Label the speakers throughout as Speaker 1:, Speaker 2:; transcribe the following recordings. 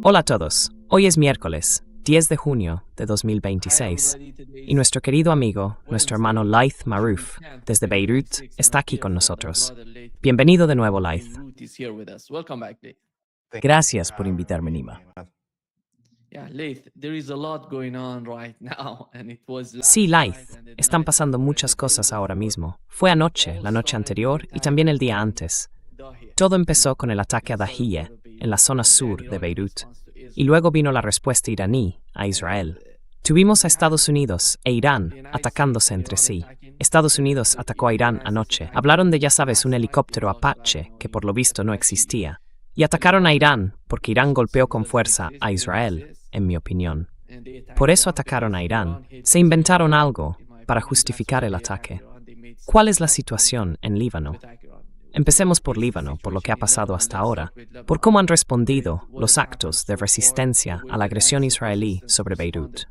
Speaker 1: Hola a todos, hoy es miércoles, 10 de junio de 2026, y nuestro querido amigo, nuestro hermano Laith Marouf, desde Beirut, está aquí con nosotros. Bienvenido de nuevo, Laith.
Speaker 2: Gracias por invitarme, Nima.
Speaker 1: Sí, Laith, están pasando muchas cosas ahora mismo. Fue anoche, la noche anterior y también el día antes. Todo empezó con el ataque a Dahiye, en la zona sur de Beirut, y luego vino la respuesta iraní a Israel. Tuvimos a Estados Unidos e Irán atacándose entre sí. Estados Unidos atacó a Irán anoche. Hablaron de, ya sabes, un helicóptero Apache que por lo visto no existía. Y atacaron a Irán porque Irán golpeó con fuerza a Israel, en mi opinión. Por eso atacaron a Irán. Se inventaron algo para justificar el ataque. ¿Cuál es la situación en Líbano? Empecemos por Líbano, por lo que ha pasado hasta ahora, por cómo han respondido los actos de resistencia a la agresión israelí sobre Beirut.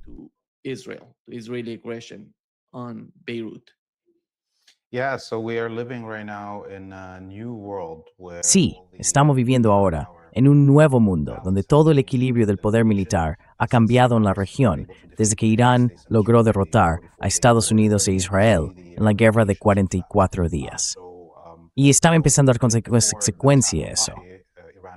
Speaker 2: Sí, estamos viviendo ahora en un nuevo mundo donde todo el equilibrio del poder militar ha cambiado en la región desde que Irán logró derrotar a Estados Unidos e Israel en la guerra de 44 días. Y estaba empezando a dar consecuencia eso.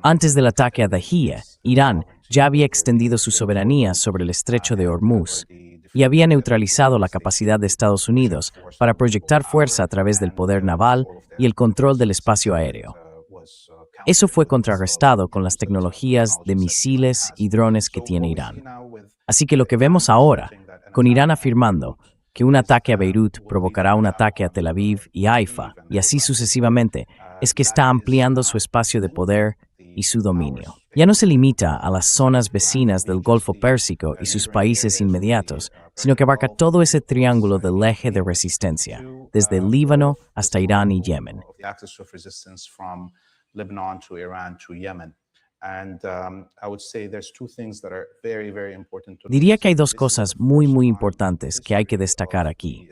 Speaker 2: Antes del ataque a Dahiye, Irán ya había extendido su soberanía sobre el estrecho de Hormuz y había neutralizado la capacidad de Estados Unidos para proyectar fuerza a través del poder naval y el control del espacio aéreo. Eso fue contrarrestado con las tecnologías de misiles y drones que tiene Irán. Así que lo que vemos ahora, con Irán afirmando que un ataque a Beirut provocará un ataque a Tel Aviv y Haifa, y así sucesivamente, es que está ampliando su espacio de poder y su dominio. Ya no se limita a las zonas vecinas del Golfo Pérsico y sus países inmediatos, sino que abarca todo ese triángulo del eje de resistencia, desde el Líbano hasta Irán y Yemen. Diría que hay dos cosas muy importantes que hay que destacar aquí.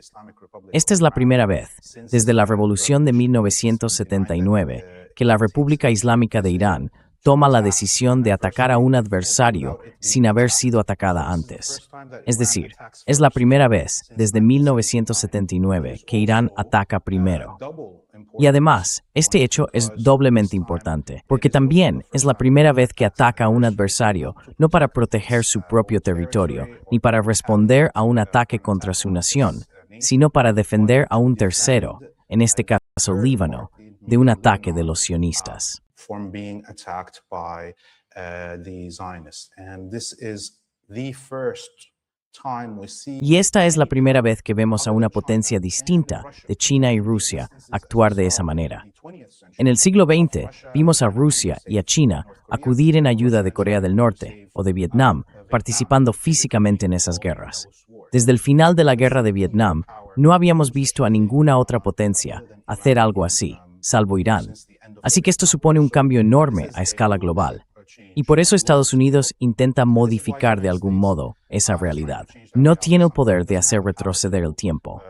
Speaker 2: Esta es la primera vez, desde la Revolución de 1979, que la República Islámica de Irán toma la decisión de atacar a un adversario sin haber sido atacada antes. Es decir, es la primera vez desde 1979 que Irán ataca primero. Y además, este hecho es doblemente importante, porque también es la primera vez que ataca a un adversario, no para proteger su propio territorio, ni para responder a un ataque contra su nación, sino para defender a un tercero, en este caso Líbano, de un ataque de los sionistas. Y esta es la primera vez que vemos a una potencia distinta de China y Rusia actuar de esa manera. En el siglo XX vimos a Rusia y a China acudir en ayuda de Corea del Norte o de Vietnam, participando físicamente en esas guerras. Desde el final de la guerra de Vietnam, no habíamos visto a ninguna otra potencia hacer algo así, salvo Irán. Así que esto supone un cambio enorme a escala global. Y por eso Estados Unidos intenta modificar de algún modo esa realidad. No tiene el poder de hacer retroceder el tiempo.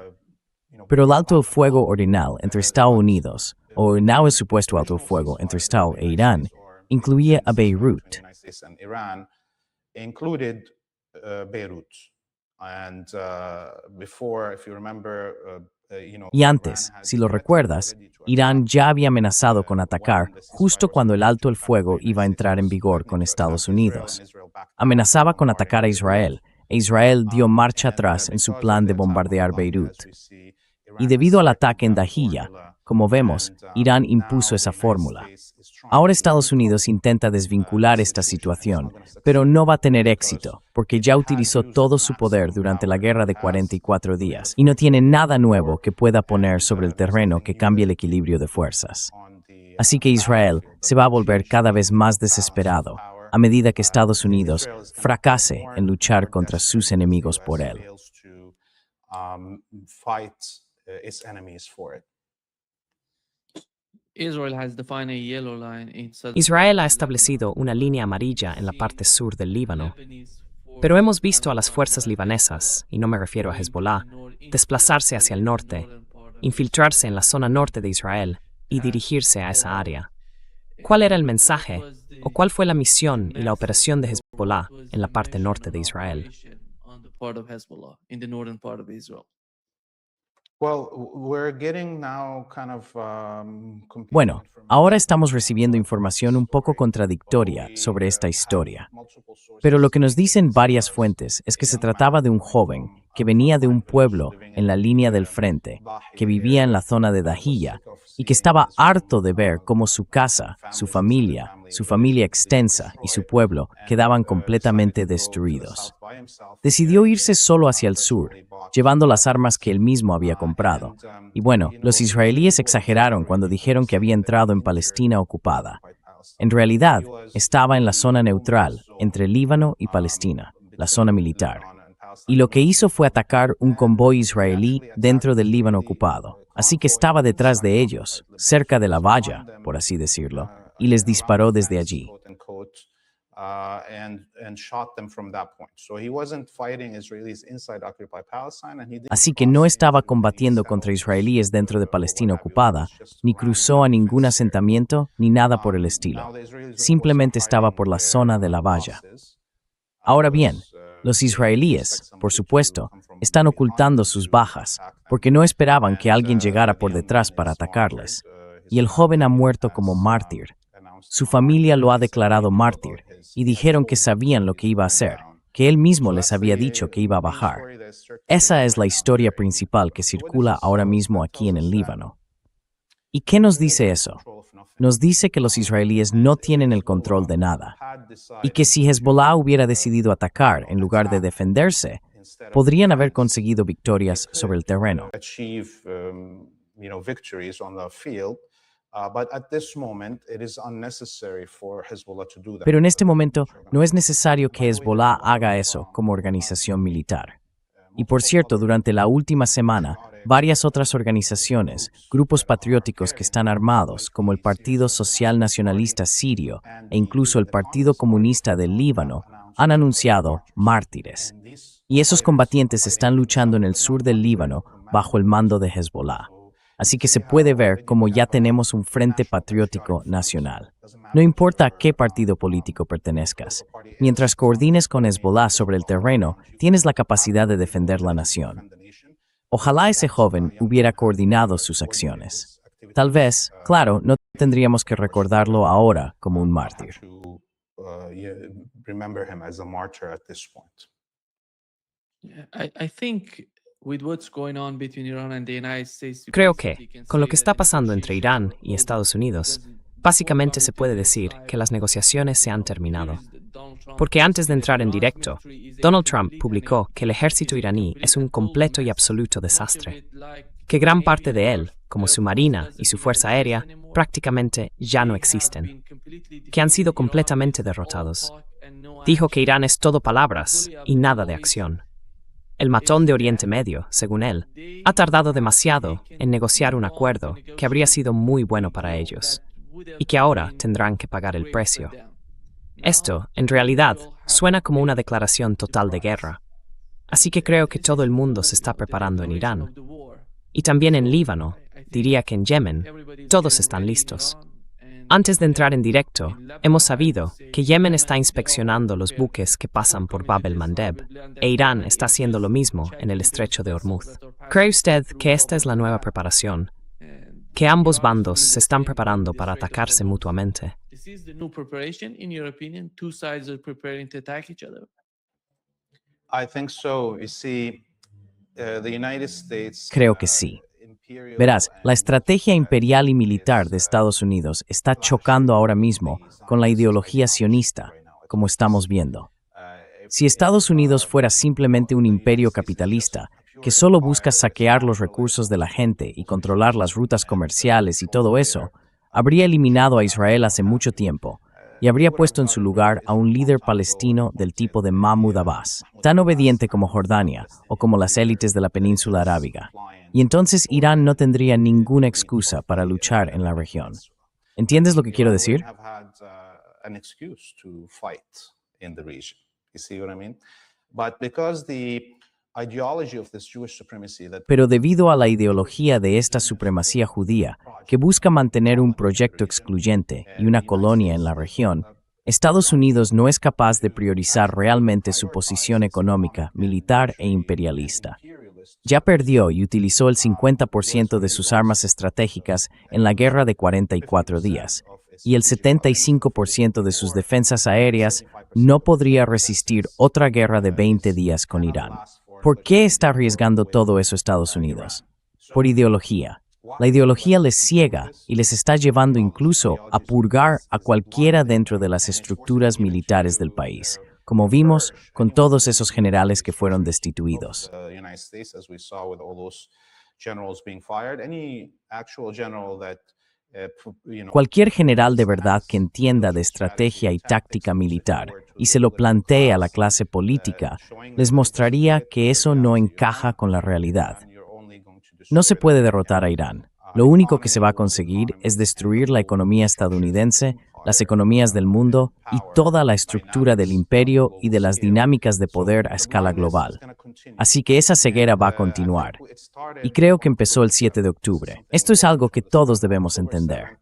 Speaker 2: Pero el alto el fuego ordinal entre Estados Unidos, o now el supuesto alto el fuego entre Estados e Irán, incluía a Beirut. Y antes, si lo recuerdas, Irán ya había amenazado con atacar justo cuando el alto el fuego iba a entrar en vigor con Estados Unidos. Amenazaba con atacar a Israel, e Israel dio marcha atrás en su plan de bombardear Beirut. Y debido al ataque en Dahiya, como vemos, Irán impuso esa fórmula. Ahora Estados Unidos intenta desvincular esta situación, pero no va a tener éxito, porque ya utilizó todo su poder durante la guerra de 44 días y no tiene nada nuevo que pueda poner sobre el terreno que cambie el equilibrio de fuerzas. Así que Israel se va a volver cada vez más desesperado a medida que Estados Unidos fracase en luchar contra sus enemigos por él.
Speaker 1: Israel ha establecido una línea amarilla en la parte sur del Líbano, pero hemos visto a las fuerzas libanesas, y no me refiero a Hezbollah, desplazarse hacia el norte, infiltrarse en la zona norte de Israel y dirigirse a esa área. ¿Cuál era el mensaje? ¿O cuál fue la misión y la operación de Hezbollah en la parte norte de Israel?
Speaker 2: Bueno, ahora estamos recibiendo información un poco contradictoria sobre esta historia. Pero lo que nos dicen varias fuentes es que se trataba de un joven que venía de un pueblo en la línea del frente, que vivía en la zona de Dahiyya y que estaba harto de ver cómo su casa, su familia extensa y su pueblo quedaban completamente destruidos. Decidió irse solo hacia el sur, llevando las armas que él mismo había comprado. Y bueno, los israelíes exageraron cuando dijeron que había entrado en Palestina ocupada. En realidad, estaba en la zona neutral entre Líbano y Palestina, la zona militar. Y lo que hizo fue atacar un convoy israelí dentro del Líbano ocupado. Así que estaba detrás de ellos, cerca de la valla, por así decirlo, y les disparó desde allí. Así que no estaba combatiendo contra israelíes dentro de Palestina ocupada, ni cruzó a ningún asentamiento, ni nada por el estilo. Simplemente estaba por la zona de la valla. Ahora bien, los israelíes, por supuesto, están ocultando sus bajas, porque no esperaban que alguien llegara por detrás para atacarles. Y el joven ha muerto como mártir. Su familia lo ha declarado mártir, y dijeron que sabían lo que iba a hacer, que él mismo les había dicho que iba a bajar. Esa es la historia principal que circula ahora mismo aquí en el Líbano. ¿Y qué nos dice eso? Nos dice que los israelíes no tienen el control de nada, y que si Hezbollah hubiera decidido atacar en lugar de defenderse, podrían haber conseguido victorias sobre el terreno. Pero en este momento no es necesario que Hezbollah haga eso como organización militar. Y por cierto, durante la última semana, varias otras organizaciones, grupos patrióticos que están armados, como el Partido Social Nacionalista Sirio e incluso el Partido Comunista del Líbano, han anunciado mártires. Y esos combatientes están luchando en el sur del Líbano bajo el mando de Hezbollah. Así que se puede ver como ya tenemos un frente patriótico nacional. No importa a qué partido político pertenezcas, mientras coordines con Hezbollah sobre el terreno, tienes la capacidad de defender la nación. Ojalá ese joven hubiera coordinado sus acciones. Tal vez, claro, no tendríamos que recordarlo ahora como un mártir.
Speaker 1: Creo que, con lo que está pasando entre Irán y Estados Unidos, básicamente se puede decir que las negociaciones se han terminado. Porque antes de entrar en directo, Donald Trump publicó que el ejército iraní es un completo y absoluto desastre, que gran parte de él, como su marina y su fuerza aérea, prácticamente ya no existen, que han sido completamente derrotados. Dijo que Irán es todo palabras y nada de acción. El matón de Oriente Medio, según él, ha tardado demasiado en negociar un acuerdo que habría sido muy bueno para ellos, y que ahora tendrán que pagar el precio. Esto, en realidad, suena como una declaración total de guerra. Así que creo que todo el mundo se está preparando en Irán. Y también en Líbano, diría que en Yemen, todos están listos. Antes de entrar en directo, hemos sabido que Yemen está inspeccionando los buques que pasan por Bab el-Mandeb, e Irán está haciendo lo mismo en el estrecho de Hormuz. ¿Cree usted que esta es la nueva preparación? ¿Que ambos bandos se están preparando para atacarse mutuamente?
Speaker 2: Creo que sí. Verás, la estrategia imperial y militar de Estados Unidos está chocando ahora mismo con la ideología sionista, como estamos viendo. Si Estados Unidos fuera simplemente un imperio capitalista, que solo busca saquear los recursos de la gente y controlar las rutas comerciales y todo eso, habría eliminado a Israel hace mucho tiempo y habría puesto en su lugar a un líder palestino del tipo de Mahmoud Abbas, tan obediente como Jordania o como las élites de la península arábiga. Y entonces Irán no tendría ninguna excusa para luchar en la región. ¿Entiendes lo que quiero decir? Pero debido a la ideología de esta supremacía judía, que busca mantener un proyecto excluyente y una colonia en la región, Estados Unidos no es capaz de priorizar realmente su posición económica, militar e imperialista. Ya perdió y utilizó el 50% de sus armas estratégicas en la guerra de 44 días, y el 75% de sus defensas aéreas no podría resistir otra guerra de 20 días con Irán. ¿Por qué está arriesgando todo eso Estados Unidos? Por ideología. La ideología les ciega y les está llevando incluso a purgar a cualquiera dentro de las estructuras militares del país, como vimos con todos esos generales que fueron destituidos. Cualquier general de verdad que entienda de estrategia y táctica militar y se lo plantee a la clase política, les mostraría que eso no encaja con la realidad. No se puede derrotar a Irán. Lo único que se va a conseguir es destruir la economía estadounidense, las economías del mundo y toda la estructura del imperio y de las dinámicas de poder a escala global. Así que esa ceguera va a continuar. Y creo que empezó el 7 de octubre. Esto es algo que todos debemos entender.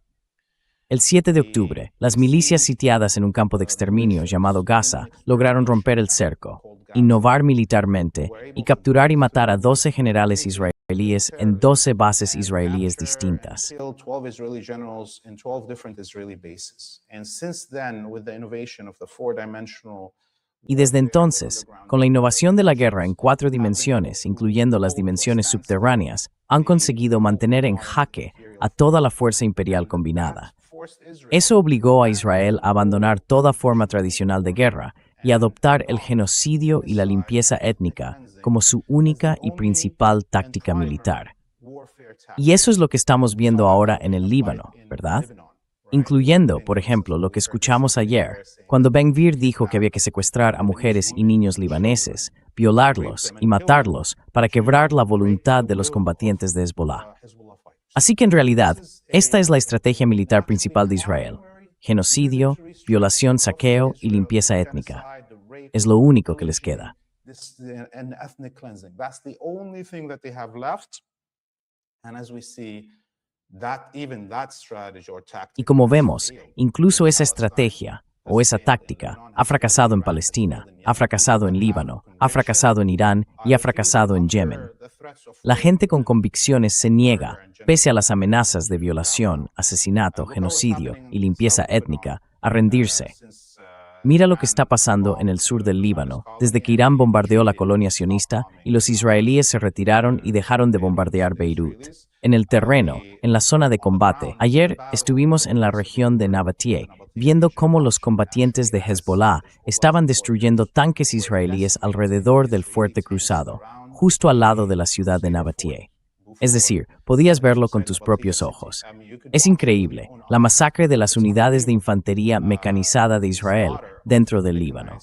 Speaker 2: El 7 de octubre, las milicias sitiadas en un campo de exterminio llamado Gaza lograron romper el cerco, innovar militarmente y capturar y matar a 12 generales israelíes en 12 bases israelíes distintas. Y desde entonces, con la innovación de la guerra en 4 dimensiones, incluyendo las dimensiones subterráneas, han conseguido mantener en jaque a toda la fuerza imperial combinada. Eso obligó a Israel a abandonar toda forma tradicional de guerra y adoptar el genocidio y la limpieza étnica como su única y principal táctica militar. Y eso es lo que estamos viendo ahora en el Líbano, ¿verdad? Incluyendo, por ejemplo, lo que escuchamos ayer, cuando Ben-Gvir dijo que había que secuestrar a mujeres y niños libaneses, violarlos y matarlos para quebrar la voluntad de los combatientes de Hezbollah. Así que en realidad, esta es la estrategia militar principal de Israel: genocidio, violación, saqueo y limpieza étnica. Es lo único que les queda. Y como vemos, incluso esa estrategia o esa táctica ha fracasado en Palestina, ha fracasado en Líbano, ha fracasado en Irán y ha fracasado en Yemen. La gente con convicciones se niega, pese a las amenazas de violación, asesinato, genocidio y limpieza étnica, a rendirse. Mira lo que está pasando en el sur del Líbano, desde que Irán bombardeó la colonia sionista y los israelíes se retiraron y dejaron de bombardear Beirut. En el terreno, en la zona de combate, ayer estuvimos en la región de Nabatie, viendo cómo los combatientes de Hezbollah estaban destruyendo tanques israelíes alrededor del fuerte cruzado, justo al lado de la ciudad de Nabatie. Es decir, podías verlo con tus propios ojos. Es increíble, la masacre de las unidades de infantería mecanizada de Israel dentro del Líbano.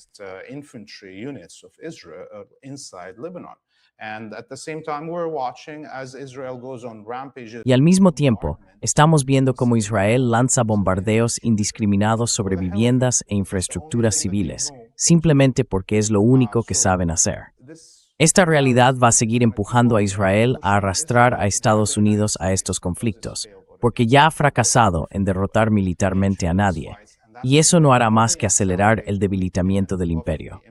Speaker 2: Y al mismo tiempo, estamos viendo cómo Israel lanza bombardeos indiscriminados sobre viviendas e infraestructuras civiles, simplemente porque es lo único que saben hacer. Esta realidad va a seguir empujando a Israel a arrastrar a Estados Unidos a estos conflictos, porque ya ha fracasado en derrotar militarmente a nadie, y eso no hará más que acelerar el debilitamiento del imperio.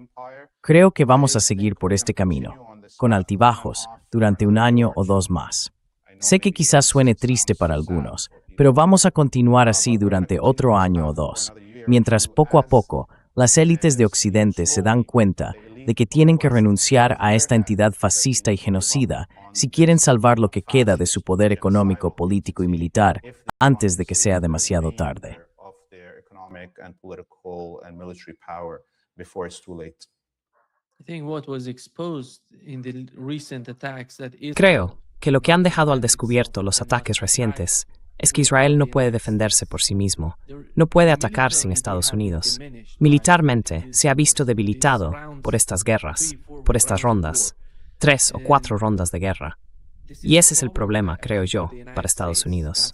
Speaker 2: Creo que vamos a seguir por este camino, con altibajos, durante 1 año o 2 más. Sé que quizás suene triste para algunos, pero vamos a continuar así durante otro año o 2, mientras poco a poco las élites de Occidente se dan cuenta de que tienen que renunciar a esta entidad fascista y genocida si quieren salvar lo que queda de su poder económico, político y militar antes de que sea demasiado tarde.
Speaker 1: Creo que lo que han dejado al descubierto los ataques recientes es que Israel no puede defenderse por sí mismo, no puede atacar sin Estados Unidos. Militarmente se ha visto debilitado por estas guerras, por estas rondas, 3 o 4 rondas de guerra. Y ese es el problema, creo yo, para Estados Unidos.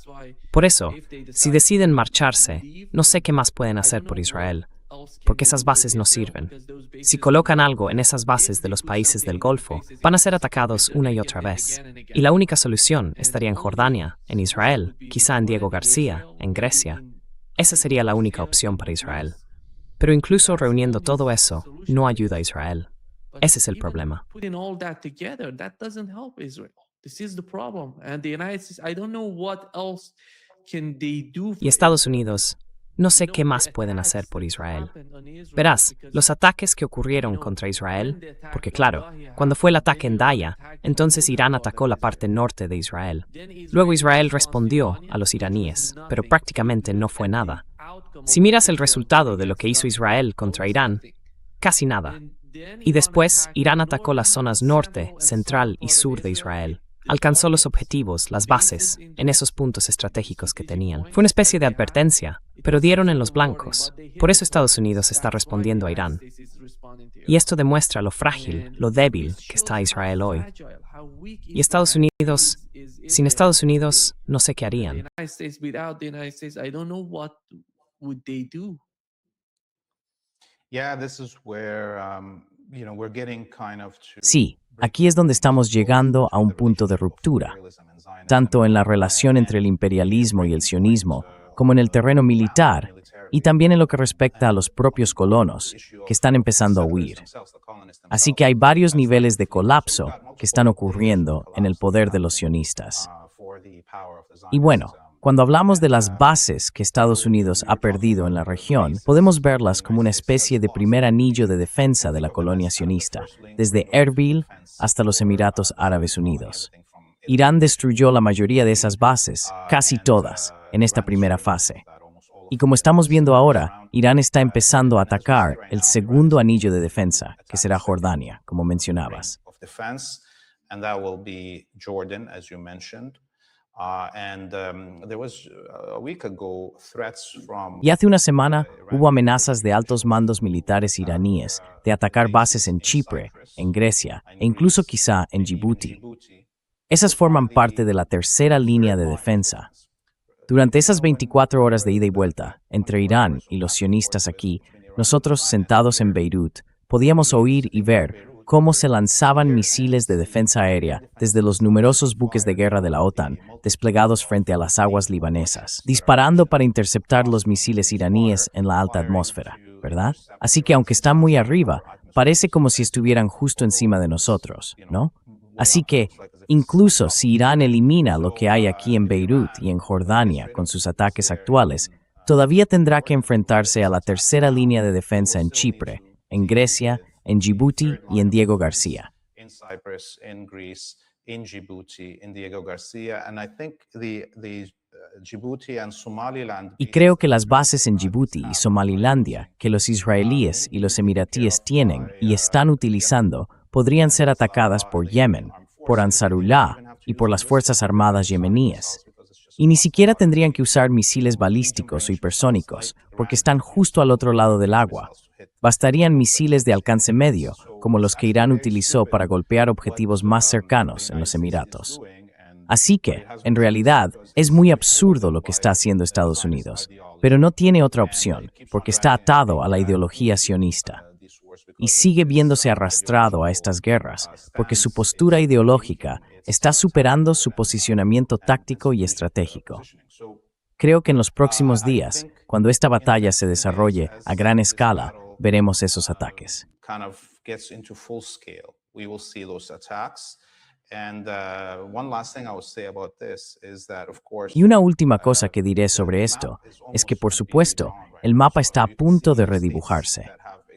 Speaker 1: Por eso, si deciden marcharse, no sé qué más pueden hacer por Israel. porque esas bases no sirven. Si colocan algo en esas bases de los países del Golfo, van a ser atacados una y otra vez. Y la única solución estaría en Jordania, en Israel, quizá en Diego García, en Grecia. Esa sería la única opción para Israel. Pero incluso reuniendo todo eso, no ayuda a Israel. Ese es el problema. Y Estados Unidos, no sé qué más pueden hacer por Israel. Verás, los ataques que ocurrieron contra Israel, porque claro, cuando fue el ataque en Daya, entonces Irán atacó la parte norte de Israel. Luego Israel respondió a los iraníes, pero prácticamente no fue nada. Si miras el resultado de lo que hizo Israel contra Irán, casi nada. Y después, Irán atacó las zonas norte, central y sur de Israel. Alcanzó los objetivos, las bases, en esos puntos estratégicos que tenían. Fue una especie de advertencia, pero dieron en los blancos. Por eso Estados Unidos está respondiendo a Irán. Y esto demuestra lo frágil, lo débil que está Israel hoy. Y Estados Unidos, sin Estados Unidos, no sé qué harían.
Speaker 2: Sí, aquí es donde estamos llegando a un punto de ruptura, tanto en la relación entre el imperialismo y el sionismo, como en el terreno militar, y también en lo que respecta a los propios colonos, que están empezando a huir. Así que hay varios niveles de colapso que están ocurriendo en el poder de los sionistas. Y bueno, cuando hablamos de las bases que Estados Unidos ha perdido en la región, podemos verlas como una especie de primer anillo de defensa de la colonia sionista, desde Erbil hasta los Emiratos Árabes Unidos. Irán destruyó la mayoría de esas bases, casi todas, en esta primera fase. Y como estamos viendo ahora, Irán está empezando a atacar el segundo anillo de defensa, que será Jordania, como mencionabas. Y hace una semana hubo amenazas de altos mandos militares iraníes de atacar bases en Chipre, en Grecia e incluso quizá en Djibouti. Esas forman parte de la tercera línea de defensa. Durante esas 24 horas de ida y vuelta entre Irán y los sionistas aquí, nosotros sentados en Beirut podíamos oír y ver cómo se lanzaban misiles de defensa aérea desde los numerosos buques de guerra de la OTAN desplegados frente a las aguas libanesas, disparando para interceptar los misiles iraníes en la alta atmósfera, ¿verdad? Así que aunque están muy arriba, parece como si estuvieran justo encima de nosotros, ¿no? Así que, incluso si Irán elimina lo que hay aquí en Beirut y en Jordania con sus ataques actuales, todavía tendrá que enfrentarse a la tercera línea de defensa en Chipre, en Grecia, en Djibouti y en Diego García. Y creo que las bases en Djibouti y Somalilandia que los israelíes y los emiratíes tienen y están utilizando podrían ser atacadas por Yemen, por Ansarullah y por las Fuerzas Armadas yemeníes. Y ni siquiera tendrían que usar misiles balísticos o hipersónicos, porque están justo al otro lado del agua. Bastarían misiles de alcance medio, como los que Irán utilizó para golpear objetivos más cercanos en los Emiratos. Así que, en realidad, es muy absurdo lo que está haciendo Estados Unidos, pero no tiene otra opción, porque está atado a la ideología sionista. Y sigue viéndose arrastrado a estas guerras, porque su postura ideológica está superando su posicionamiento táctico y estratégico. Creo que en los próximos días, cuando esta batalla se desarrolle a gran escala, veremos esos ataques. Y una última cosa que diré sobre esto es que, por supuesto, el mapa está a punto de redibujarse.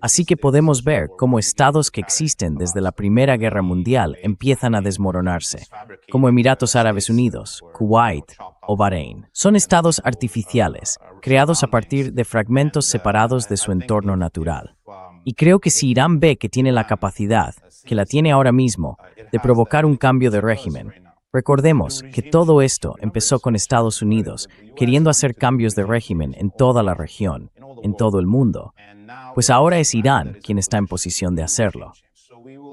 Speaker 2: Así que podemos ver cómo estados que existen desde la Primera Guerra Mundial empiezan a desmoronarse, como Emiratos Árabes Unidos, Kuwait o Bahrein. Son estados artificiales, creados a partir de fragmentos separados de su entorno natural. Y creo que si Irán ve que tiene la capacidad, que la tiene ahora mismo, de provocar un cambio de régimen, recordemos que todo esto empezó con Estados Unidos queriendo hacer cambios de régimen en toda la región, en todo el mundo, pues ahora es Irán quien está en posición de hacerlo.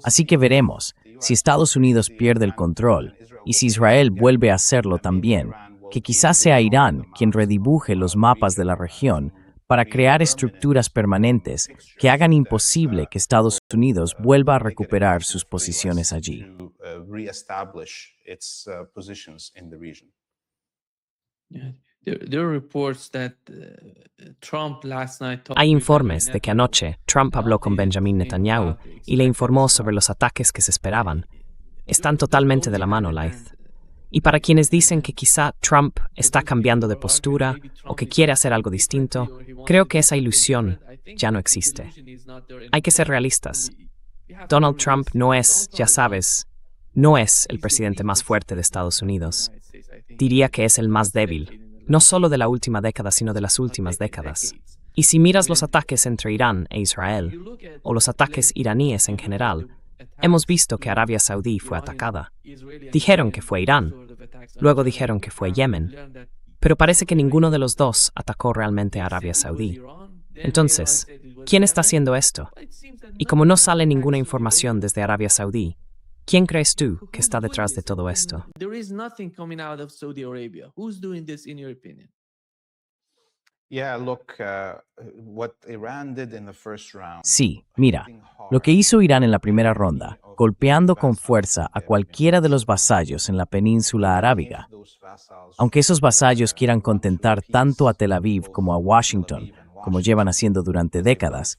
Speaker 2: Así que veremos si Estados Unidos pierde el control y si Israel vuelve a hacerlo también, que quizás sea Irán quien redibuje los mapas de la región para crear estructuras permanentes que hagan imposible que Estados Unidos vuelva a recuperar sus posiciones allí.
Speaker 3: Yeah. There are reports that Trump last night talked
Speaker 1: Hay
Speaker 3: with
Speaker 1: informes
Speaker 3: Benjamin
Speaker 1: de que
Speaker 3: Netanyahu
Speaker 1: anoche Trump habló con Benjamin Netanyahu y le informó sobre los ataques que se esperaban. Están totalmente de la mano, Laith. Y para quienes dicen que quizá Trump está cambiando de postura o que quiere hacer algo distinto, creo que esa ilusión ya no existe. Hay que ser realistas. Donald Trump no es, ya sabes, no es el presidente más fuerte de Estados Unidos. Diría que es el más débil, no solo de la última década, sino de las últimas décadas. Y si miras los ataques entre Irán e Israel, o los ataques iraníes en general, hemos visto que Arabia Saudí fue atacada. Dijeron que fue Irán, luego dijeron que fue Yemen, pero parece que ninguno de los dos atacó realmente a Arabia Saudí. Entonces, ¿quién está haciendo esto? Y como no sale ninguna información desde Arabia Saudí, ¿quién crees tú que está detrás de todo esto?
Speaker 3: There is nothing coming out of Saudi Arabia. Who's doing this in your opinion?
Speaker 2: Sí, mira, lo que hizo Irán en la primera ronda, golpeando con fuerza a cualquiera de los vasallos en la península arábiga. Aunque esos vasallos quieran contentar tanto a Tel Aviv como a Washington, como llevan haciendo durante décadas,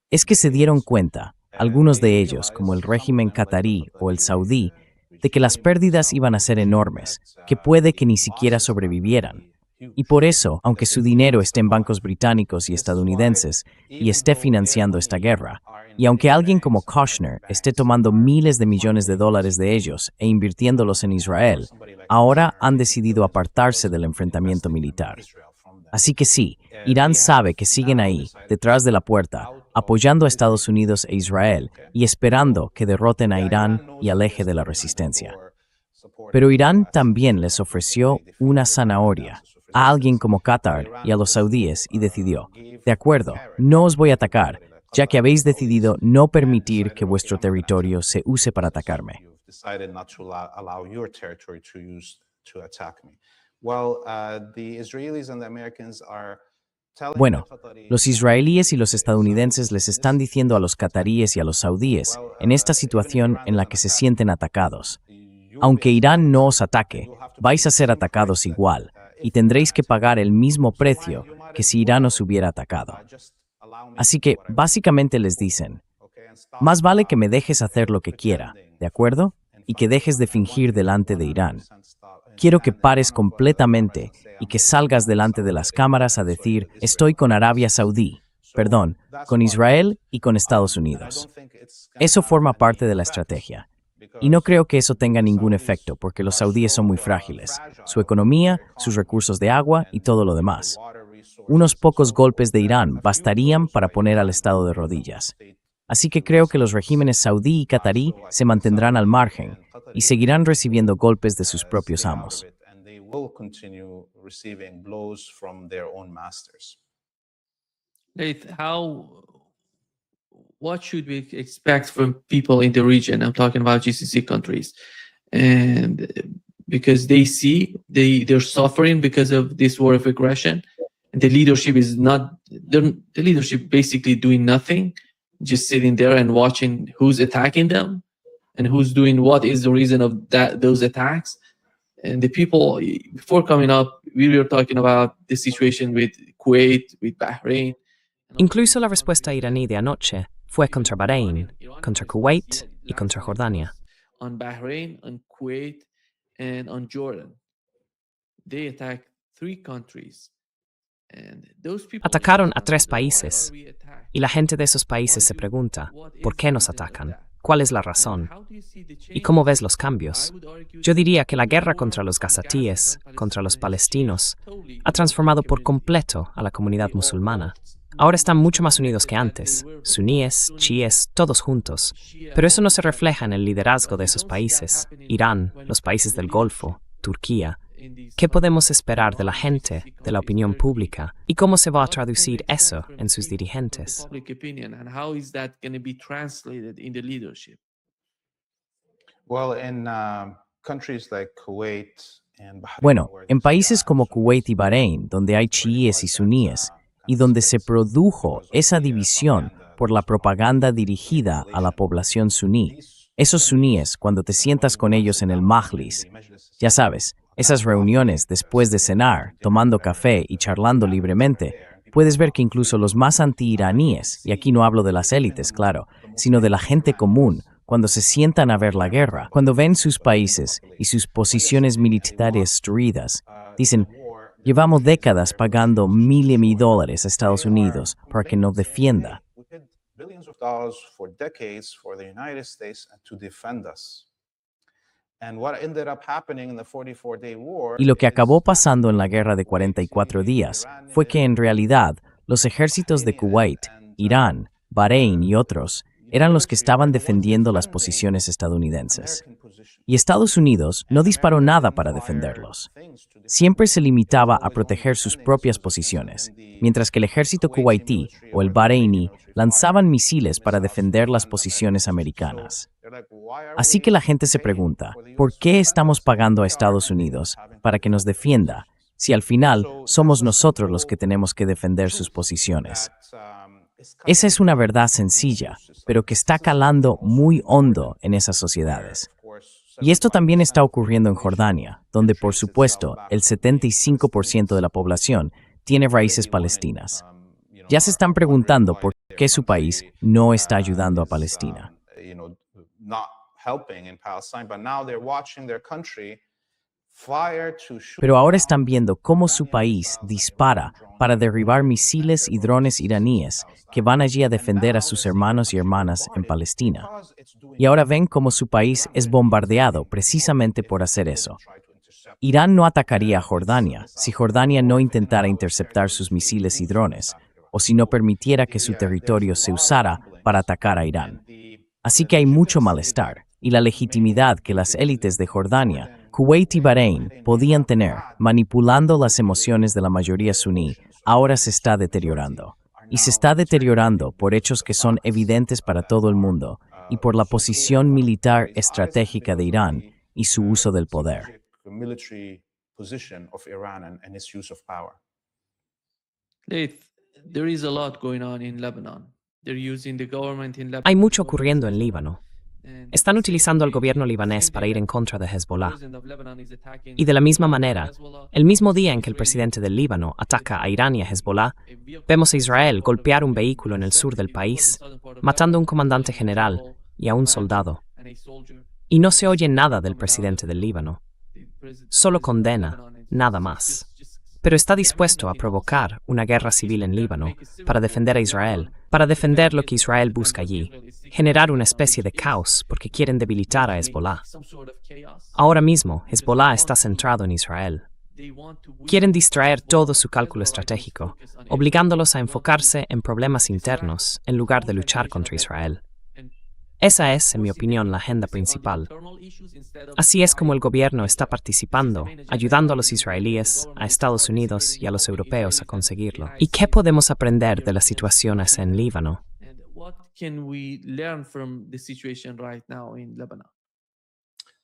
Speaker 2: es que se dieron cuenta, algunos de ellos, como el régimen catarí o el saudí, de que las pérdidas iban a ser enormes, que puede que ni siquiera sobrevivieran. Y por eso, aunque su dinero esté en bancos británicos y estadounidenses y esté financiando esta guerra, y aunque alguien como Kushner esté tomando miles de millones de dólares de ellos e invirtiéndolos en Israel, ahora han decidido apartarse del enfrentamiento militar. Así que sí, Irán sabe que siguen ahí, detrás de la puerta, apoyando a Estados Unidos e Israel y esperando que derroten a Irán y al eje de la resistencia. Pero Irán también les ofreció una zanahoria a alguien como Qatar y a los saudíes y decidió, de acuerdo, no os voy a atacar, ya que habéis decidido no permitir que vuestro territorio se use para atacarme. Bueno, los israelíes y los estadounidenses les están diciendo a los cataríes y a los saudíes, en esta situación en la que se sienten atacados, aunque Irán no os ataque, vais a ser atacados igual, y tendréis que pagar el mismo precio que si Irán os hubiera atacado. Así que, básicamente les dicen, más vale que me dejes hacer lo que quiera, ¿de acuerdo? Y que dejes de fingir delante de Irán. Quiero que pares completamente y que salgas delante de las cámaras a decir, estoy con Arabia Saudí, perdón, con Israel y con Estados Unidos. Eso forma parte de la estrategia. Y no creo que eso tenga ningún efecto porque los saudíes son muy frágiles, su economía, sus recursos de agua y todo lo demás. Unos pocos golpes de Irán bastarían para poner al Estado de rodillas. Así que creo que los regímenes saudí y catarí se mantendrán al margen y seguirán recibiendo golpes de sus propios amos.
Speaker 3: Laith, what should we expect from people in the region? I'm talking about GCC countries, and because they're suffering because of this war of aggression, and the leadership is not. The leadership basically doing nothing, just sitting there and watching who's attacking them, and who's doing what is the reason of those attacks. And the people before coming up, we were talking about the situation with Kuwait, with Bahrain.
Speaker 1: Incluso la respuesta iraní de anoche fue contra Bahrein, contra Kuwait y contra Jordania.
Speaker 3: On Bahrain, on Kuwait, and on Jordan. They attacked 3 countries. And those people
Speaker 1: Atacaron a 3 países, y la gente de esos países se pregunta, ¿por qué nos atacan? ¿Cuál es la razón? ¿Y cómo ves los cambios? Yo diría que la guerra contra los gazatíes, contra los palestinos, ha transformado por completo a la comunidad musulmana. Ahora están mucho más unidos que antes, suníes, chiíes, todos juntos. Pero eso no se refleja en el liderazgo de esos países, Irán, los países del Golfo, Turquía. ¿Qué podemos esperar de la gente, de la opinión pública? ¿Y cómo se va a traducir eso en sus dirigentes?
Speaker 2: Bueno, en países como Kuwait y Bahrein, donde hay chiíes y suníes, y donde se produjo esa división por la propaganda dirigida a la población suní. Esos suníes, cuando te sientas con ellos en el Majlis, ya sabes, esas reuniones después de cenar, tomando café y charlando libremente, puedes ver que incluso los más anti-iraníes, y aquí no hablo de las élites, claro, sino de la gente común, cuando se sientan a ver la guerra, cuando ven sus países y sus posiciones militares destruidas, dicen, llevamos décadas pagando $1,000,000 a Estados Unidos para que nos defienda.
Speaker 4: Billions of dollars for decades for the United States to defend us. And what ended up happening in the 44-day war.
Speaker 2: Y lo que acabó pasando en la guerra de 44 días fue que en realidad los ejércitos de Kuwait, Irán, Bahrein y otros eran los que estaban defendiendo las posiciones estadounidenses. Y Estados Unidos no disparó nada para defenderlos. Siempre se limitaba a proteger sus propias posiciones, mientras que el ejército kuwaití o el bahreini lanzaban misiles para defender las posiciones americanas. Así que la gente se pregunta, ¿por qué estamos pagando a Estados Unidos para que nos defienda, si al final somos nosotros los que tenemos que defender sus posiciones? Esa es una verdad sencilla, pero que está calando muy hondo en esas sociedades. Y esto también está ocurriendo en Jordania, donde por supuesto el 75% de la población tiene raíces palestinas. Ya se están preguntando por qué su país no está ayudando a Palestina. Pero ahora están viendo cómo su país dispara para derribar misiles y drones iraníes que van allí a defender a sus hermanos y hermanas en Palestina. Y ahora ven cómo su país es bombardeado precisamente por hacer eso. Irán no atacaría a Jordania si Jordania no intentara interceptar sus misiles y drones, o si no permitiera que su territorio se usara para atacar a Irán. Así que hay mucho malestar, y la legitimidad que las élites de Jordania, Kuwait y Bahrein podían tener manipulando las emociones de la mayoría suní, ahora se está deteriorando. Y se está deteriorando por hechos que son evidentes para todo el mundo y por la posición militar estratégica de Irán y su uso del poder.
Speaker 3: There is a lot going on in Lebanon. They're using the government in Lebanon.
Speaker 1: Hay mucho ocurriendo en Líbano. Están utilizando al gobierno libanés para ir en contra de Hezbollah. Y de la misma manera, el mismo día en que el presidente del Líbano ataca a Irán y a Hezbollah, vemos a Israel golpear un vehículo en el sur del país, matando a un comandante general y a un soldado. Y no se oye nada del presidente del Líbano. Solo condena, nada más. Pero está dispuesto a provocar una guerra civil en Líbano para defender a Israel, para defender lo que Israel busca allí, generar una especie de caos porque quieren debilitar a Hezbollah. Ahora mismo, Hezbollah está centrado en Israel. Quieren distraer todo su cálculo estratégico, obligándolos a enfocarse en problemas internos en lugar de luchar contra Israel. Esa es, en mi opinión, la agenda principal. Así es como el gobierno está participando, ayudando a los israelíes, a Estados Unidos y a los europeos a conseguirlo. ¿Y qué podemos aprender de las situaciones en Líbano?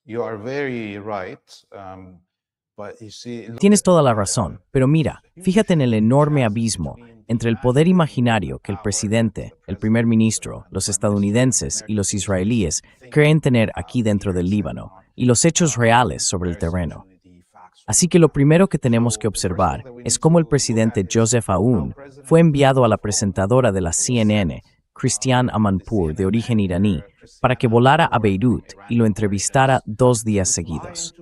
Speaker 4: You are very right.
Speaker 2: Tienes toda la razón, pero mira, fíjate en el enorme abismo entre el poder imaginario que el presidente, el primer ministro, los estadounidenses y los israelíes creen tener aquí dentro del Líbano y los hechos reales sobre el terreno. Así que lo primero que tenemos que observar es cómo el presidente Joseph Aoun fue enviado a la presentadora de la CNN, Christiane Amanpour, de origen iraní, para que volara a Beirut y lo entrevistara 2 días seguidos.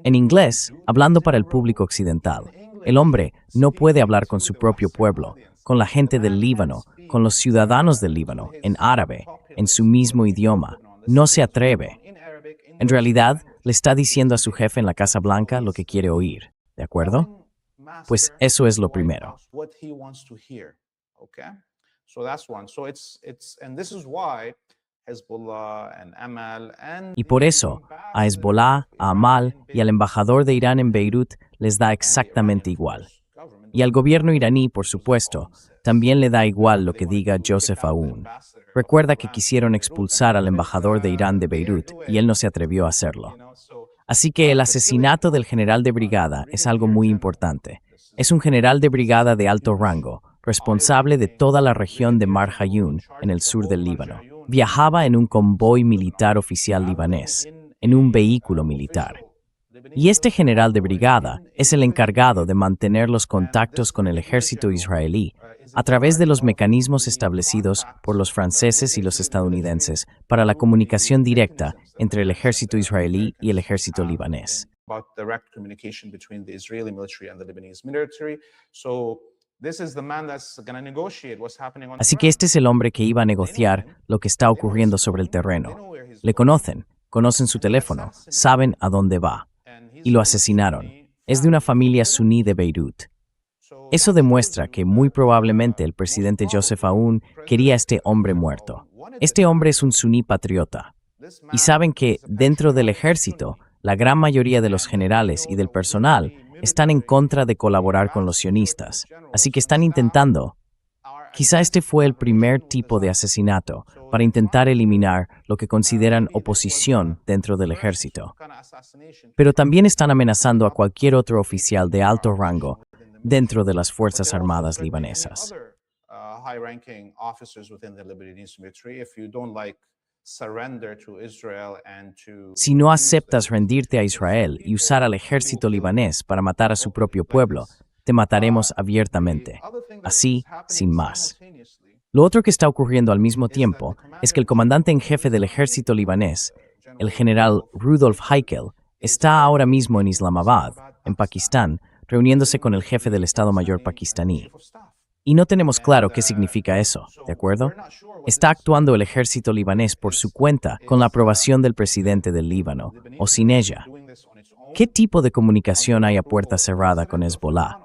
Speaker 2: En inglés, hablando para el público occidental, el hombre no puede hablar con su propio pueblo, con la gente del Líbano, con los ciudadanos del Líbano, en árabe, en su mismo idioma. No se atreve. En realidad, le está diciendo a su jefe en la Casa Blanca lo que quiere oír, ¿de acuerdo? Pues eso es lo primero. Y por eso, a Hezbollah, a Amal y al embajador de Irán en Beirut les da exactamente igual. Y al gobierno iraní, por supuesto, también le da igual lo que diga Joseph Aoun. Recuerda que quisieron expulsar al embajador de Irán de Beirut y él no se atrevió a hacerlo. Así que el asesinato del general de brigada es algo muy importante. Es un general de brigada de alto rango, responsable de toda la región de Mar Hayun, en el sur del Líbano. Viajaba en un convoy militar oficial libanés, en un vehículo militar. Y este general de brigada es el encargado de mantener los contactos con el ejército israelí a través de los mecanismos establecidos por los franceses y los estadounidenses para la comunicación directa entre el ejército israelí y el ejército libanés.
Speaker 4: About direct communication between the Israeli military and the Lebanese military. So this is the man that's going to negotiate what's happening on the
Speaker 2: Así que
Speaker 4: ground.
Speaker 2: este es el hombre que iba a negociar lo que está ocurriendo sobre el terreno. Le conocen su teléfono, saben a dónde va. Y lo asesinaron. Es de una familia suní de Beirut. Eso demuestra que muy probablemente el presidente Joseph Aoun quería a este hombre muerto. Este hombre es un suní patriota. Y saben que dentro del ejército, la gran mayoría de los generales y del personal están en contra de colaborar con los sionistas. Así que están intentando. Quizá este fue el primer tipo de asesinato para intentar eliminar lo que consideran oposición dentro del ejército. Pero también están amenazando a cualquier otro oficial de alto rango dentro de las Fuerzas Armadas libanesas.
Speaker 4: High-ranking officers within the Lebanese military, if you don't like surrender to Israel and to
Speaker 2: Si no aceptas rendirte a Israel y usar al ejército libanés para matar a su propio pueblo, te mataremos abiertamente, así, sin más. Lo otro que está ocurriendo al mismo tiempo es que el comandante en jefe del ejército libanés, el general Rudolf Heikel, está ahora mismo en Islamabad, en Pakistán, reuniéndose con el jefe del Estado Mayor pakistaní. Y no tenemos claro qué significa eso, ¿de acuerdo? Está actuando el ejército libanés por su cuenta con la aprobación del presidente del Líbano, o sin ella. ¿Qué tipo de comunicación hay a puerta cerrada con Hezbollah?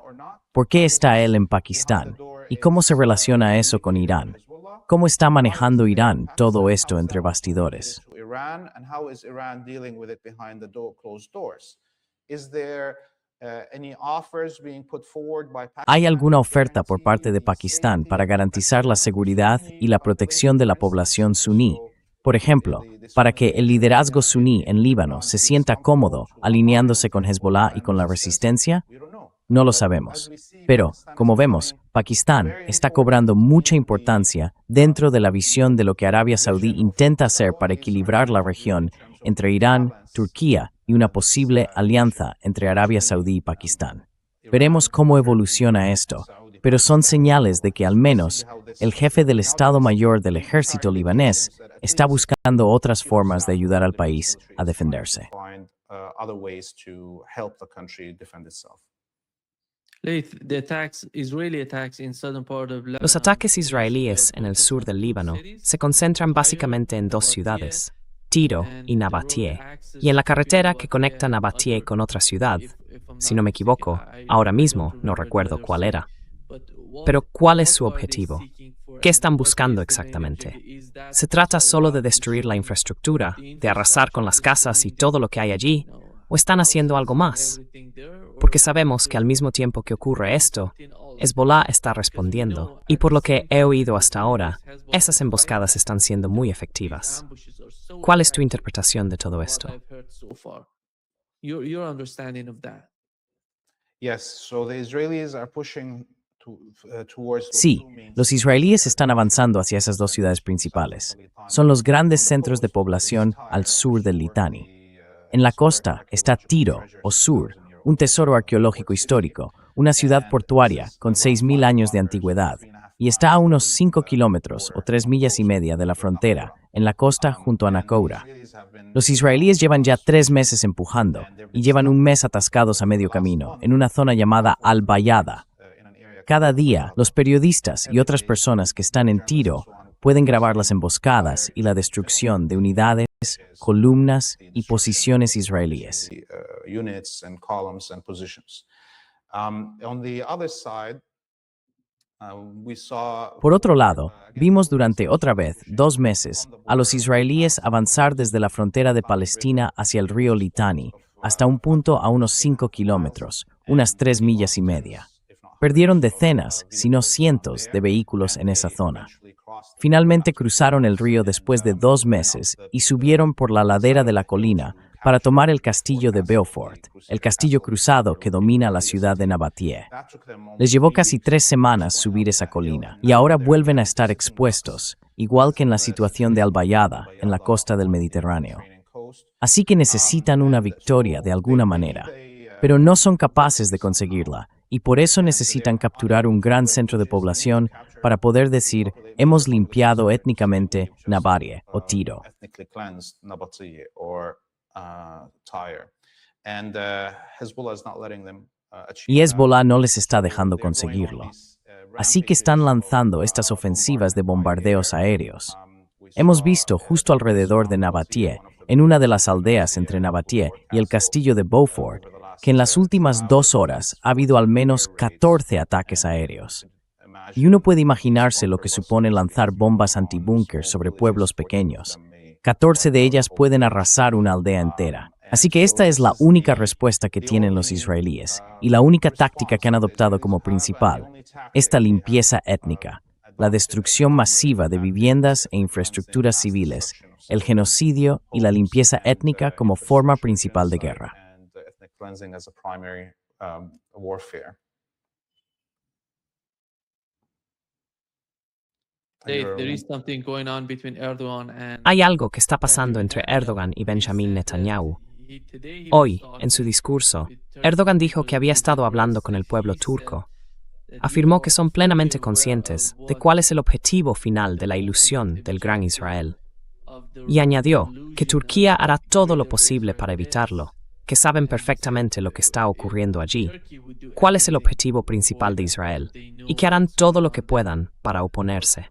Speaker 2: ¿Por qué está él en Pakistán? ¿Y cómo se relaciona eso con Irán? ¿Cómo está manejando Irán todo esto entre bastidores?
Speaker 4: Iran, and how is Iran dealing with it behind the closed doors? Is there any offers being put forward by Pakistan?
Speaker 2: ¿Hay alguna oferta por parte de Pakistán para garantizar la seguridad y la protección de la población suní? Por ejemplo, para que el liderazgo suní en Líbano se sienta cómodo alineándose con Hezbollah y con la resistencia? No lo sabemos. Pero, como vemos, Pakistán está cobrando mucha importancia dentro de la visión de lo que Arabia Saudí intenta hacer para equilibrar la región entre Irán, Turquía y una posible alianza entre Arabia Saudí y Pakistán. Veremos cómo evoluciona esto, pero son señales de que al menos el jefe del Estado Mayor del Ejército libanés está buscando otras formas de ayudar al país a defenderse.
Speaker 4: Find other ways to help the country defend itself.
Speaker 1: Los ataques israelíes en el sur del Líbano se concentran básicamente en dos ciudades, Tiro y Nabatie, y en la carretera que conecta Nabatie con otra ciudad. Si no me equivoco, ahora mismo no recuerdo cuál era. Pero ¿cuál es su objetivo? ¿Qué están buscando exactamente? ¿Se trata solo de destruir la infraestructura, de arrasar con las casas y todo lo que hay allí? ¿O están haciendo algo más? Porque sabemos que al mismo tiempo que ocurre esto, Hezbollah está respondiendo, y por lo que he oído hasta ahora, esas emboscadas están siendo muy efectivas. ¿Cuál es tu interpretación de todo esto?
Speaker 4: Yes, so the Israelis are pushing towards those
Speaker 2: Sí,
Speaker 4: two main
Speaker 2: los israelíes están avanzando hacia esas dos ciudades principales. Son los grandes centros de población al sur del Litani. En la costa está Tiro, o Sur, un tesoro arqueológico histórico, una ciudad portuaria con 6.000 años de antigüedad, y está a unos 5 kilómetros o 3 millas y media de la frontera, en la costa junto a Nakoura. Los israelíes llevan ya 3 meses empujando y llevan un mes atascados a medio camino, en una zona llamada Al-Bayada. Cada día, los periodistas y otras personas que están en Tiro pueden grabar las emboscadas y la destrucción de unidades, columnas y posiciones israelíes.
Speaker 4: Units and columns and positions. On the other side, we saw
Speaker 2: Por otro lado, vimos durante otra vez 2 meses a los israelíes avanzar desde la frontera de Palestina hacia el río Litani, hasta un punto a unos 5 kilómetros, unas 3 millas y media. Perdieron decenas, si no cientos, de vehículos en esa zona. Finalmente cruzaron el río después de 2 meses y subieron por la ladera de la colina para tomar el castillo de Beaufort, el castillo cruzado que domina la ciudad de Nabatie. Les llevó casi 3 semanas subir esa colina, y ahora vuelven a estar expuestos, igual que en la situación de Al-Bayada, en la costa del Mediterráneo. Así que necesitan una victoria de alguna manera, pero no son capaces de conseguirla, y por eso necesitan capturar un gran centro de población para poder decir, hemos limpiado étnicamente Nabatie o Tiro. Y Hezbollah no les está dejando conseguirlo. Así que están lanzando estas ofensivas de bombardeos aéreos. Hemos visto justo alrededor de Nabatie, en una de las aldeas entre Nabatie y el castillo de Beaufort, que en las últimas 2 horas ha habido al menos 14 ataques aéreos. Y uno puede imaginarse lo que supone lanzar bombas antibúnker sobre pueblos pequeños. 14 de ellas pueden arrasar una aldea entera. Así que esta es la única respuesta que tienen los israelíes, y la única táctica que han adoptado como principal, esta limpieza étnica, la destrucción masiva de viviendas e infraestructuras civiles, el genocidio y la limpieza étnica como forma principal de guerra.
Speaker 1: Hay algo que está pasando entre Erdogan y Benjamin Netanyahu. Hoy, en su discurso, Erdogan dijo que había estado hablando con el pueblo turco. Afirmó que son plenamente conscientes de cuál es el objetivo final de la ilusión del Gran Israel. Y añadió que Turquía hará todo lo posible para evitarlo, que saben perfectamente lo que está ocurriendo allí, cuál es el objetivo principal de Israel, y que harán todo lo que puedan para oponerse.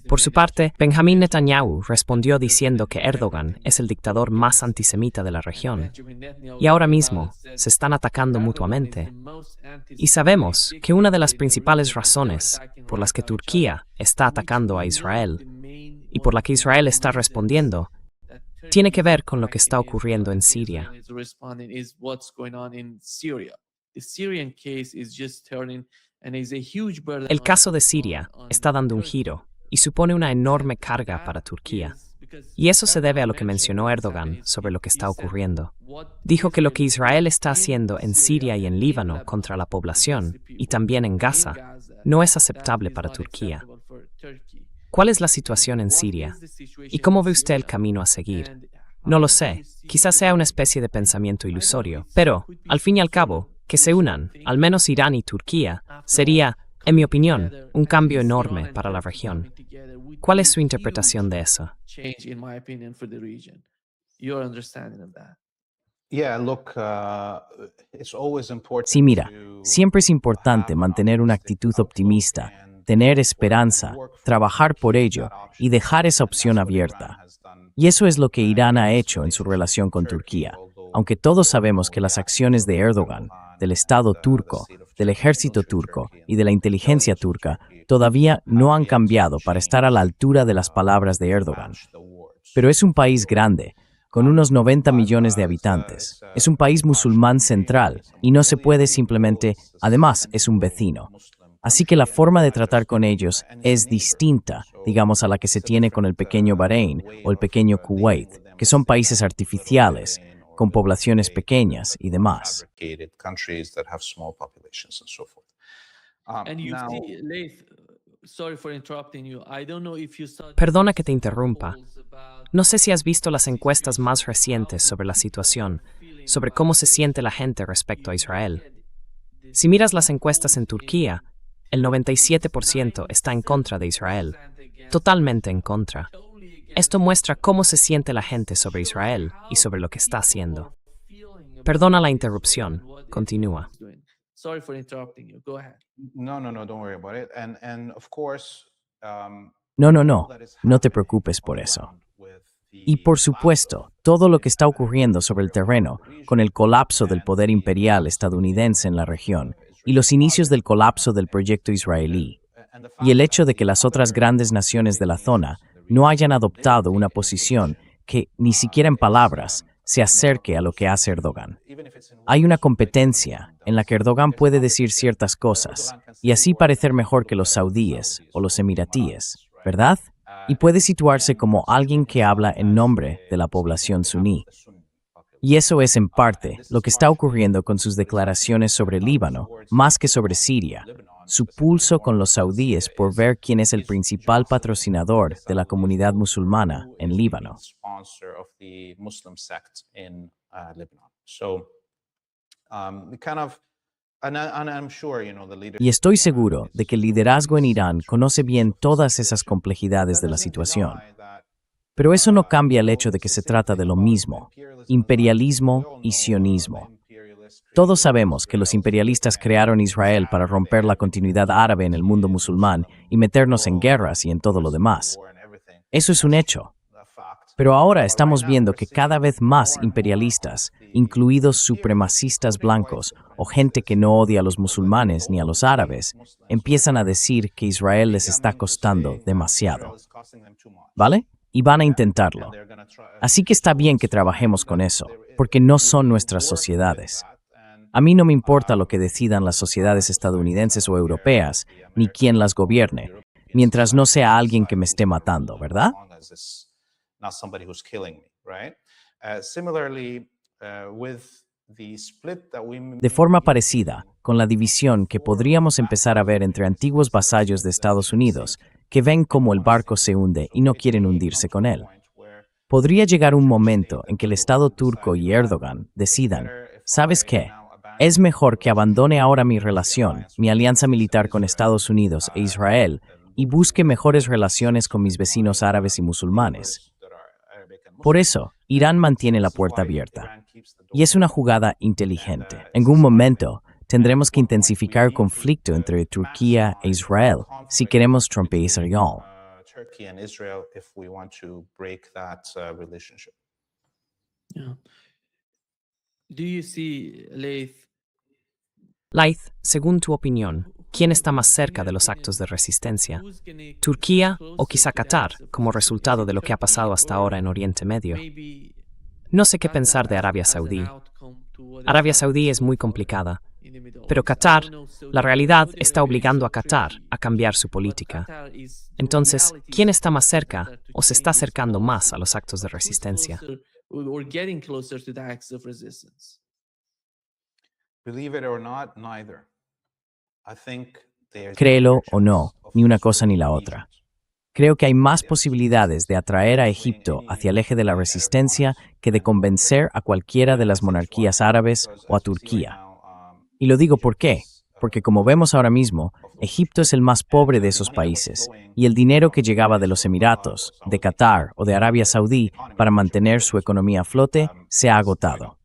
Speaker 1: Por su parte, Benjamin Netanyahu respondió diciendo que Erdogan es el dictador más antisemita de la región, y ahora mismo se están atacando mutuamente. Y sabemos que una de las principales razones por las que Turquía está atacando a Israel, y por la que Israel está respondiendo, tiene que ver con lo que está ocurriendo en Siria. El caso de Siria está dando un giro y supone una enorme carga para Turquía. Y eso se debe a lo que mencionó Erdogan sobre lo que está ocurriendo. Dijo que lo que Israel está haciendo en Siria y en Líbano contra la población, y también en Gaza, no es aceptable para Turquía. ¿Cuál es la situación en Siria? ¿Y cómo ve usted el camino a seguir? No lo sé, quizás sea una especie de pensamiento ilusorio, pero, al fin y al cabo, que se unan, al menos Irán y Turquía, sería, en mi opinión, un cambio enorme para la región. ¿Cuál es su interpretación de eso?
Speaker 2: Sí, mira, siempre es importante mantener una actitud optimista, tener esperanza, trabajar por ello y dejar esa opción abierta. Y eso es lo que Irán ha hecho en su relación con Turquía, aunque todos sabemos que las acciones de Erdogan, del Estado turco, del ejército turco y de la inteligencia turca todavía no han cambiado para estar a la altura de las palabras de Erdogan. Pero es un país grande, con unos 90 millones de habitantes. Es un país musulmán central y no se puede simplemente, además es un vecino. Así que la forma de tratar con ellos es distinta, digamos, a la que se tiene con el pequeño Bahrein o el pequeño Kuwait, que son países artificiales, con poblaciones pequeñas y demás.
Speaker 1: Perdona que te interrumpa. No sé si has visto las encuestas más recientes sobre la situación, sobre cómo se siente la gente respecto a Israel. Si miras las encuestas en Turquía, el 97% está en contra de Israel, totalmente en contra. Esto muestra cómo se siente la gente sobre Israel y sobre lo que está haciendo. Perdona la interrupción, continúa.
Speaker 2: No te preocupes por eso. Y por supuesto, todo lo que está ocurriendo sobre el terreno, con el colapso del poder imperial estadounidense en la región y los inicios del colapso del proyecto israelí, y el hecho de que las otras grandes naciones de la zona no hayan adoptado una posición que, ni siquiera en palabras, se acerque a lo que hace Erdogan. Hay una competencia en la que Erdogan puede decir ciertas cosas y así parecer mejor que los saudíes o los emiratíes, ¿verdad? Y puede situarse como alguien que habla en nombre de la población suní. Y eso es en parte lo que está ocurriendo con sus declaraciones sobre Líbano, más que sobre Siria. Su pulso con los saudíes por ver quién es el principal patrocinador de la comunidad musulmana en Líbano. Y estoy seguro de que el liderazgo en Irán conoce bien todas esas complejidades de la situación. Pero eso no cambia el hecho de que se trata de lo mismo: imperialismo y sionismo. Todos sabemos que los imperialistas crearon Israel para romper la continuidad árabe en el mundo musulmán y meternos en guerras y en todo lo demás. Eso es un hecho. Pero ahora estamos viendo que cada vez más imperialistas, incluidos supremacistas blancos o gente que no odia a los musulmanes ni a los árabes, empiezan a decir que Israel les está costando demasiado. ¿Vale? Y van a intentarlo. Así que está bien que trabajemos con eso, porque no son nuestras sociedades. A mí no me importa lo que decidan las sociedades estadounidenses o europeas, ni quién las gobierne, mientras no sea alguien que me esté matando, ¿verdad? De forma parecida, con la división que podríamos empezar a ver entre antiguos vasallos de Estados Unidos, que ven cómo el barco se hunde y no quieren hundirse con él. Podría llegar un momento en que el Estado turco y Erdogan decidan: ¿sabes qué? Es mejor que abandone ahora mi relación, mi alianza militar con Estados Unidos e Israel, y busque mejores relaciones con mis vecinos árabes y musulmanes. Por eso, Irán mantiene la puerta abierta. Y es una jugada inteligente. En un momento, tendremos que intensificar el conflicto entre Turquía e Israel si queremos trompear Israel.
Speaker 1: Laith, según tu opinión, ¿quién está más cerca de los actos de resistencia? ¿Turquía o quizá Qatar, como resultado de lo que ha pasado hasta ahora en Oriente Medio? No sé qué pensar de Arabia Saudí. Arabia Saudí es muy complicada, pero Qatar, la realidad está obligando a Qatar a cambiar su política. Entonces, ¿quién está más cerca o se está acercando más a los actos de resistencia?
Speaker 2: Créelo o no, ni una cosa ni la otra. Creo que hay más posibilidades de atraer a Egipto hacia el eje de la resistencia que de convencer a cualquiera de las monarquías árabes o a Turquía. Y lo digo ¿por qué? Porque como vemos ahora mismo, Egipto es el más pobre de esos países, y el dinero que llegaba de los Emiratos, de Qatar o de Arabia Saudí para mantener su economía a flote se ha agotado.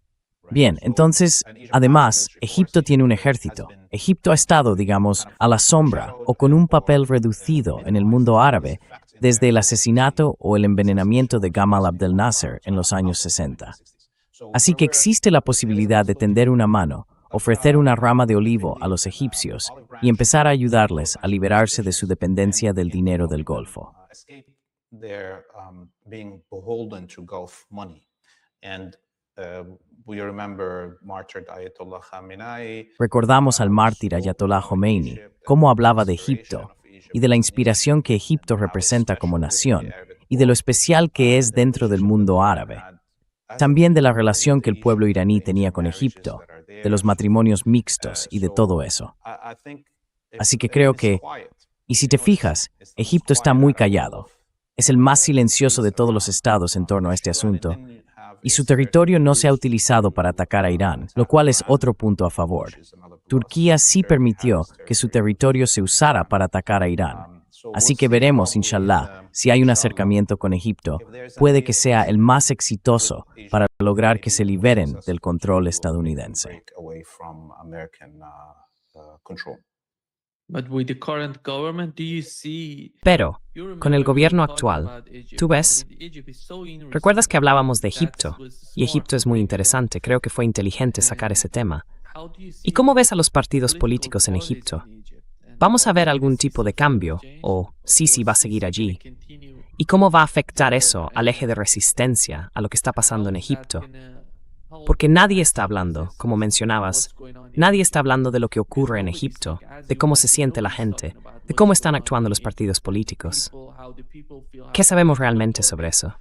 Speaker 2: Bien, entonces, además, Egipto tiene un ejército. Egipto ha estado, digamos, a la sombra o con un papel reducido en el mundo árabe desde el asesinato o el envenenamiento de Gamal Abdel Nasser en los años 60. Así que existe la posibilidad de tender una mano, ofrecer una rama de olivo a los egipcios y empezar a ayudarles a liberarse de su dependencia del dinero del Golfo. Recordamos al mártir Ayatollah Khomeini, cómo hablaba de Egipto y de la inspiración que Egipto representa como nación y de lo especial que es dentro del mundo árabe. También de la relación que el pueblo iraní tenía con Egipto, de los matrimonios mixtos y de todo eso. Así que creo que, y si te fijas, Egipto está muy callado. Es el más silencioso de todos los estados en torno a este asunto, y su territorio no se ha utilizado para atacar a Irán, lo cual es otro punto a favor. Turquía sí permitió que su territorio se usara para atacar a Irán. Así que veremos, inshallah, si hay un acercamiento con Egipto, puede que sea el más exitoso para lograr que se liberen del control estadounidense.
Speaker 1: Pero, con el gobierno actual, ¿tú ves? ¿Recuerdas que hablábamos de Egipto? Y Egipto es muy interesante, creo que fue inteligente sacar ese tema. ¿Y cómo ves a los partidos políticos en Egipto? ¿Vamos a ver algún tipo de cambio? ¿O Sisi va a seguir allí? ¿Y cómo va a afectar eso al eje de resistencia, a lo que está pasando en Egipto? Porque nadie está hablando, como mencionabas, nadie está hablando de lo que ocurre en Egipto, de cómo se siente la gente, de cómo están actuando los partidos políticos. ¿Qué sabemos realmente sobre eso?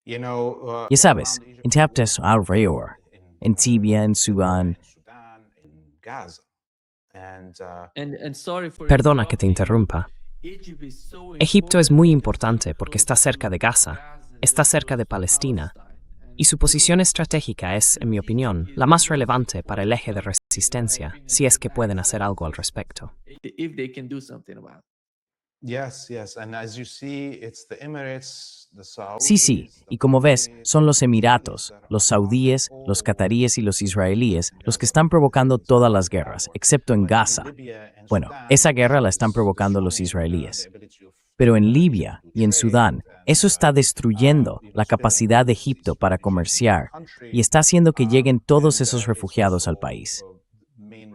Speaker 4: You know,
Speaker 2: Ya sabes,
Speaker 4: around Egypt,
Speaker 2: en Taptas alrededor, en Tibia, en Sudán.
Speaker 4: Sudan, in Gaza. And
Speaker 3: And sorry for
Speaker 1: Perdona que te
Speaker 3: interrupting you.
Speaker 1: interrumpa.
Speaker 3: Egypt is so
Speaker 1: Egipto es muy
Speaker 3: important
Speaker 1: importante porque está cerca de Gaza, está cerca de Palestina, y su posición estratégica es, en mi opinión, la más relevante para el eje de resistencia, si es que pueden hacer algo al respecto.
Speaker 3: if they can do something about it.
Speaker 4: yes, yes. And as you see, it's the Emirates, the
Speaker 2: Sí, sí,
Speaker 4: Saudis,
Speaker 2: y como ves, son los Emiratos, los saudíes, los cataríes y los israelíes los que están provocando todas las guerras, excepto en Gaza. Bueno, esa guerra la están provocando los israelíes. Pero en Libia y en Sudán, eso está destruyendo la capacidad de Egipto para comerciar y está haciendo que lleguen todos esos refugiados al país.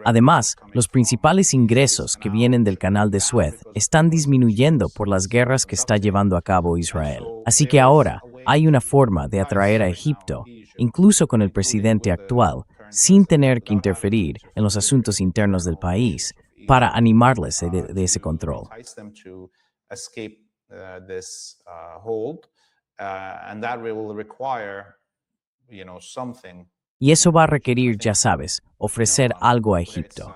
Speaker 2: Además, los principales ingresos que vienen del canal de Suez están disminuyendo por las guerras que está llevando a cabo Israel. Así que ahora hay una forma de atraer a Egipto, incluso con el presidente actual, sin tener que interferir en los asuntos internos del país, para animarles de ese control.
Speaker 4: Escape this hold, and that will require, something.
Speaker 2: Y eso va a requerir, ya sabes, ofrecer algo a Egipto.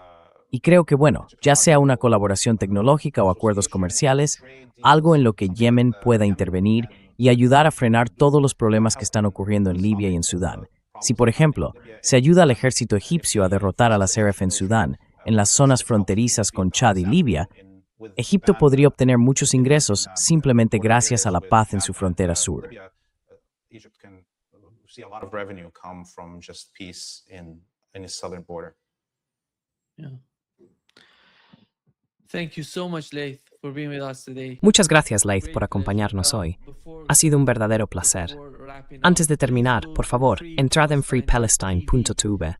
Speaker 2: Y creo que, bueno, ya sea una colaboración tecnológica o acuerdos comerciales, algo en lo que Yemen pueda intervenir y ayudar a frenar todos los problemas que están ocurriendo en Libia y en Sudán. Si, por ejemplo, se ayuda al ejército egipcio a derrotar a la SRF en Sudán, en las zonas fronterizas con Chad y Libia, Egipto podría obtener muchos ingresos simplemente gracias a la paz en su frontera sur.
Speaker 4: Egypt can see a lot of revenue come from just peace in its southern border.
Speaker 3: Yeah. Thank you so much, Laith, for being with us today.
Speaker 1: Muchas gracias, Laith, por acompañarnos hoy. Ha sido un verdadero placer. Antes de terminar, por favor, entrad en freepalestine.tv.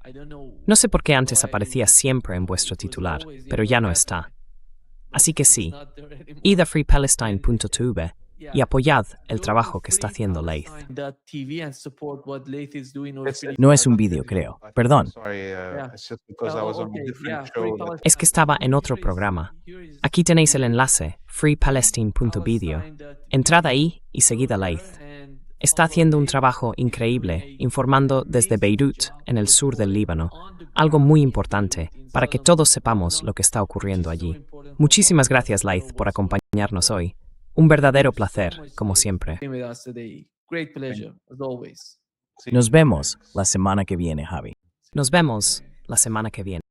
Speaker 1: No sé por qué antes aparecía siempre en vuestro titular, pero ya no está. Así que sí, id a freepalestine.tv y apoyad el trabajo que está haciendo Laith.
Speaker 2: No es un vídeo, creo. Perdón.
Speaker 4: Sorry, it's just because I was on a different show.
Speaker 1: Es que estaba en otro programa. Aquí tenéis el enlace, freepalestine.video. Entrad ahí y seguid a Laith. Está haciendo un trabajo increíble, informando desde Beirut, en el sur del Líbano, algo muy importante para que todos sepamos lo que está ocurriendo allí. Muchísimas gracias, Laith, por acompañarnos hoy. Un verdadero placer, como siempre.
Speaker 2: Nos vemos la semana que viene, Javi.
Speaker 1: Nos vemos la semana que viene.